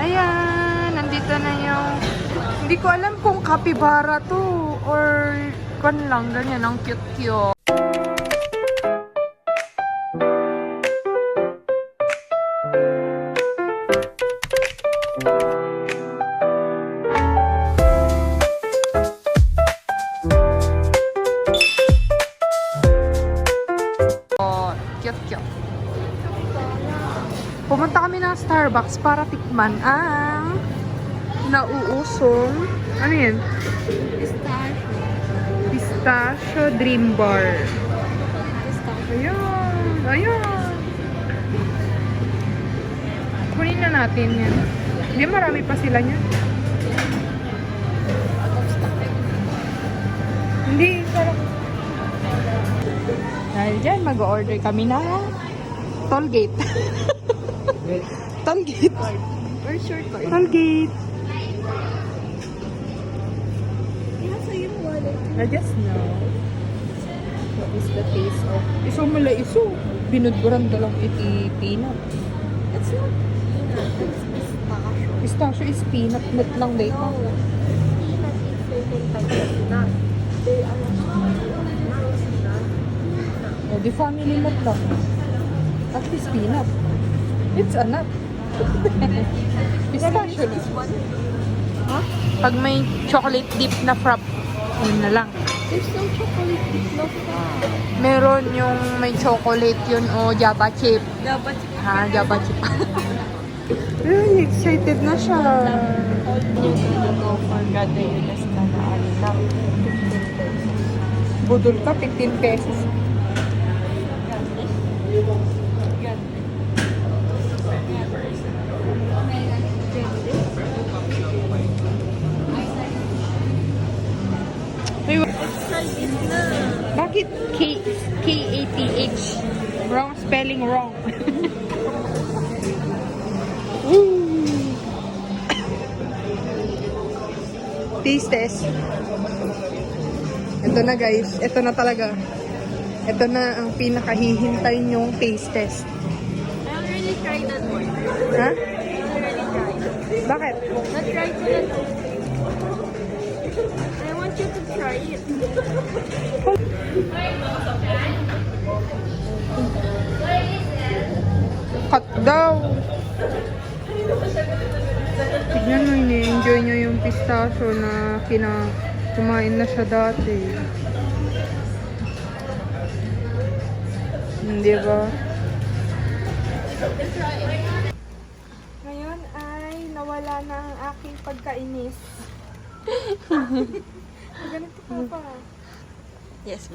Ayan, nandito na yung... Hindi ko alam kung capybara to or kwan lang, ganyan, ang cute-cute. Cute-cute. Pumunta kami ng Starbucks para tikman ang nauusong, ano yun? Pistachio Dream Bar. Ayun, ayun. Kunin na natin yan. Hindi, marami pa sila niyan. Hindi, sarap. Dahil dyan, mag-order kami na Tollgate. Tollgate. Or short card. Tollgate. Nasa yung wallet. I just know. What is the taste of... Iso mula iso. Binudburan dalang iti peanut. It's not peanut. It's pistachio. Pistachio is peanut. Nut lang dito. No. Peanut is certain type of nut. They are not nut. O, di family nut lang. At least peanut. It's a nut. Pistachio na. Huh? Pag may chocolate dip na frap, yun na lang. There's no chocolate with no fat. Meron yung may chocolate yun o Java chip. Dapat Ha, Java chip. Ay, excited na siya. all new to go for God you just na lang 15 pesos. Budol ka, 15 pesos. Ay, Excited na. bakit K-A-T-H? Wrong spelling, wrong. Woo! Taste test. Ito na guys, ito na talaga. Ito na ang pinakahihintay nyong taste test. I already tried that one. Ha? I already tried. Bakit? Not tried it. I want you to try it. Cut daw. Tignan mo, ini-enjoy nyo yung pistachio na kumain na siya dati. Hindi ba? Ngayon ay nawala na ang aking pagkainis. Ganito ka pa. Yes,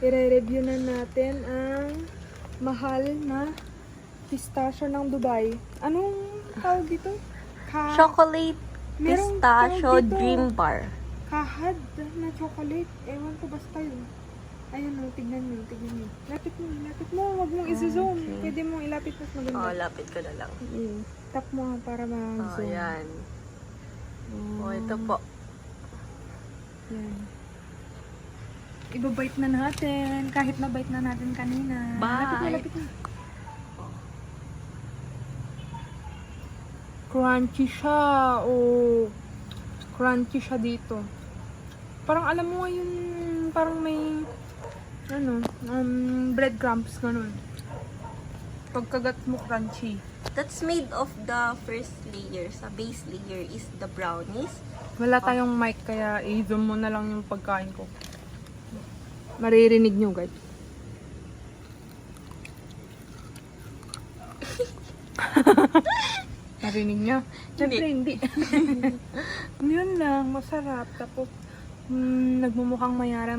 I-review na natin ang mahal na pistachio ng Dubai. Anong tawag dito? Chocolate Merong pistachio tawag dito. dream bar. Kahad na chocolate. Ewan ko basta yun. Ayun o, tignan mo. Lapit mo. Huwag mong i-zoom. Okay. Pwede mong ilapit mas maganda. Oh, lapit ko na lang. Tap mo nga para Oh, mag-zoom. yan. Oh, ito po. Yan. Ibabite na natin. Kahit na-bite na natin kanina. Bye. Lapit na. Crunchy siya. Oh. Crunchy siya dito. Parang alam mo yun, parang may breadcrumbs ganun. Pagkagat mo crunchy. That's made of the first layer. Sa base layer is the brownies. Wala tayong mic kaya i-zoom mo na lang yung pagkain ko. Maririnig nyo guys. Narinig nyo? Siyempre hindi. Yun lang, masarap. Tapos, nagmumukhang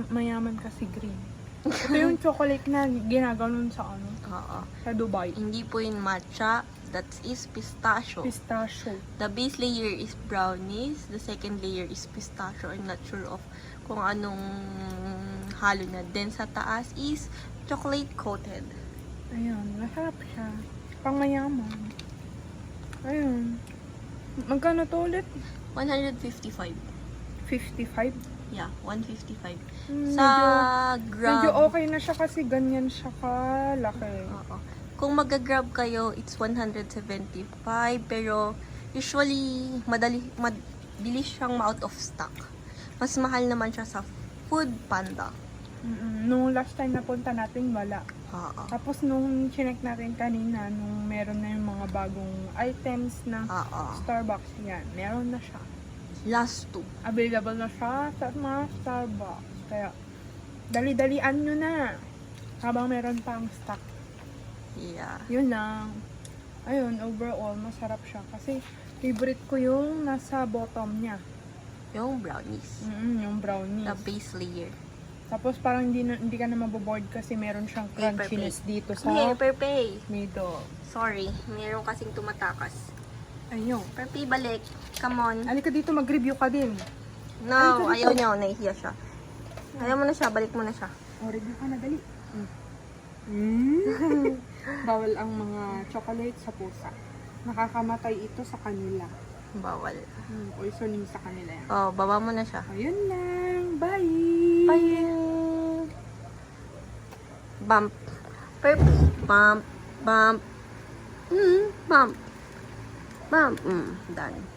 mayaman kasi green. Ito yung chocolate na ginaganon sa Oo. sa Dubai. Hindi po yung matcha. That is pistachio. Pistachio. The base layer is brownies. The second layer is pistachio. I'm not sure of kung anong halo na. Then sa taas is chocolate coated. Ayun, masarap siya. Pang mayaman. Ayun. Magkano to ulit? 155. 55? Yeah, 155. Mm, Sa medyo gram. okay na siya kasi ganyan siya kalaki. Oo. Kung mag-grab kayo, it's 175. Pero, usually, mabilis siyang ma-out of stock. Mas mahal naman siya sa Food Panda. Nung last time na punta natin, wala. Oo. Tapos nung chinek natin kanina, nung meron na yung mga bagong items ng Oo. Starbucks, yan, meron na siya. Last 2. Available na siya sa mga Starbucks. Kaya, dali-dalian nyo na. Habang meron pang stock. Yeah. Yun lang. Ayun, overall, masarap siya. Kasi, favorite ko yung nasa bottom niya. Yung brownies. Yung brownies. The base layer. Tapos parang hindi ka na maboboard kasi meron siyang Paper crunchiness dito sa Pay. middle. Sorry, meron kasing tumatakas. Ayun. Pay, balik. Come on. Halika dito, mag-review ka din. No, Ay, ayaw niya. Nahihiya siya. Ayaw mo na siya. Balik mo na siya. O, review ka na, dali. Bawal ang mga chocolate sa pusa. Nakakamatay ito sa kanila. Bawal. Poisoning sa kanila yan. Oh, baba mo na siya. Ayun lang. Bye! Bye! Bump. Purpy. Bump. Bump. Bump. Bump. Done.